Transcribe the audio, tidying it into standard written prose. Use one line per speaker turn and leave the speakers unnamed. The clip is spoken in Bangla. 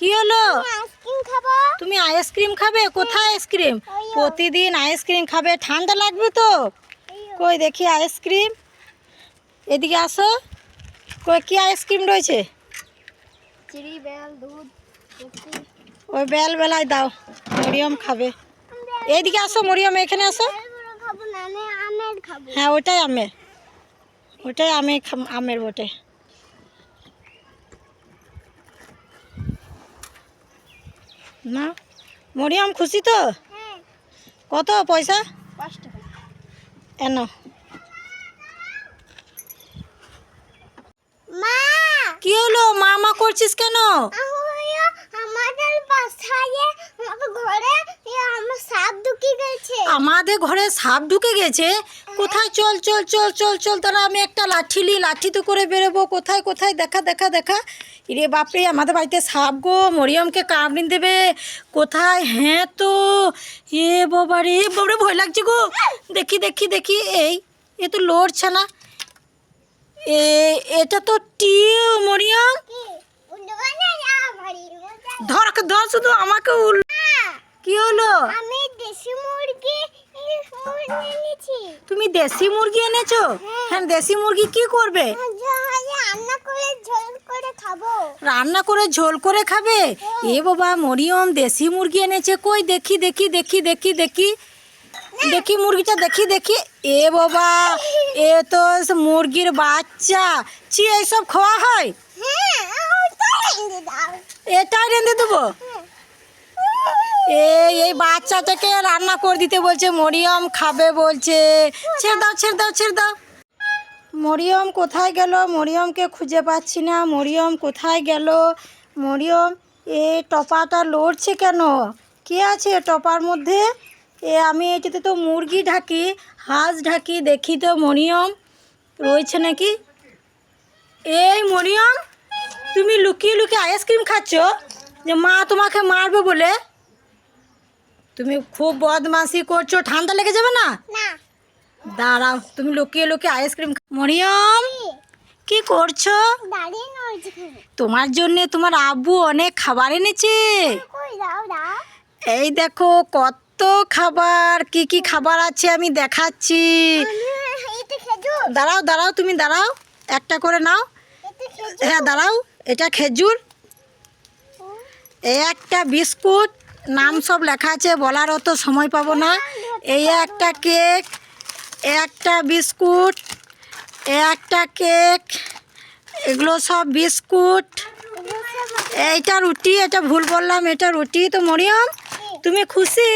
কি হলো?
আইসক্রিম খাবো।
তুমি আইসক্রিম খাবে? কোথায় আইসক্রিম? প্রতিদিন আইসক্রিম খাবে, ঠান্ডা লাগবে তো। কই দেখি আইসক্রিম, এদিকে আসো। কই কি আইসক্রিম রয়েছে?
চিড়ি বেল দুধ।
ওই বেল বেলায় দাও, মরিয়ম খাবে। এইদিকে আসো মরিয়ম, এখানে আসো।
খাবো না, আমি আমের খাবো।
হ্যাঁ ওটাই আমের, ওটাই আমের বটে। না মরিয়ম খুশি তো?
হ্যাঁ।
কত পয়সা?
5 টাকা।
এনো।
মা,
কি হলো? মা মা করছিস কেন?
আমাদের বাসায় আমাদের ঘরে আমার সাপ ঢুকে গেছে।
আমাদের ঘরে সাপ ঢুকে গেছে? কোথায়? চল চল চল চল চল, তারা আমি একটা লাঠি লি, লাঠি তো করে বেরোবো। কোথায় কোথায়? দেখা দেখা দেখা। ইরে বাপরে, আমাদের বাড়িতে সাপ গো, মরিয়মকে কামড়ে দেবে। কোথায়? হ্যাঁ তো, এ বাবা রে, বাবারে ভয় লাগছে গো। দেখি দেখি দেখি, এ তো লড়ছে না। এটা তো টিউ মরিয়ম। ধর ধর, শুধু আমাকে কি হলো?
আমি দেশি মুরগি এনেছি।
তুমি দেশি মুরগি এনেছো? হ্যাঁ, দেশি মুরগি কি করবে?
রান্না করে ঝোল করে খাবো।
রান্না করে ঝোল করে খাবে? এ বাবা, মরিয়ম দেশি মুরগি এনেছে। কই দেখি দেখি দেখি দেখি দেখি দেখি মুরগিটা, দেখি দেখি। এ বাবা, এ তো মুরগির বাচ্চা। ছি, এইসব খাওয়া হয়? এটাই রেঁধে দেবো? এই বাচ্চাটাকে রান্না করে দিতে বলছে, মরিয়ম খাবে বলছে। ছেড়ে দাও ছেড়ে দাও ছেড়ে দাও। মরিয়ম কোথায় গেল? মরিয়মকে খুঁজে পাচ্ছি না। মরিয়ম কোথায় গেল? মরিয়ম, টপাটা লড়ছে কেন? কে আছে টপার মধ্যে? আমি এটাতে তো মুরগি ঢাকি, হাঁস ঢাকি, দেখি তো মরিয়ম রয়েছে নাকি। এই মরিয়ম, তুমি লুকিয়ে লুকিয়ে আইসক্রিম খাচ্ছ যে মা তোমাকে মারবে বলে? তুমি খুব বদমাশি করছো, ঠান্ডা লেগে যাবে না? দাঁড়াও, তুমি লুকিয়ে লুকিয়ে আইসক্রিম। মরিয়ম, কি করছো? তোমার জন্য তোমার আব্বু অনেক খাবার এনেছে। এই দেখো কত খাবার, কি কি খাবার আছে আমি দেখাচ্ছি। দাঁড়াও দাঁড়াও, তুমি দাঁড়াও, একটা করে নাও। হ্যাঁ দাঁড়াও, এটা খেজুর, এই একটা বিস্কুট, নাম সব লেখা আছে, বলার অত সময় পাবো না। এই একটা কেক, একটা বিস্কুট, একটা কেক, এগুলো সব বিস্কুট। এইটা রুটি, এটা ভুল বললাম, এটা রুটি। তো মরিয়ম, তুমি খুশি?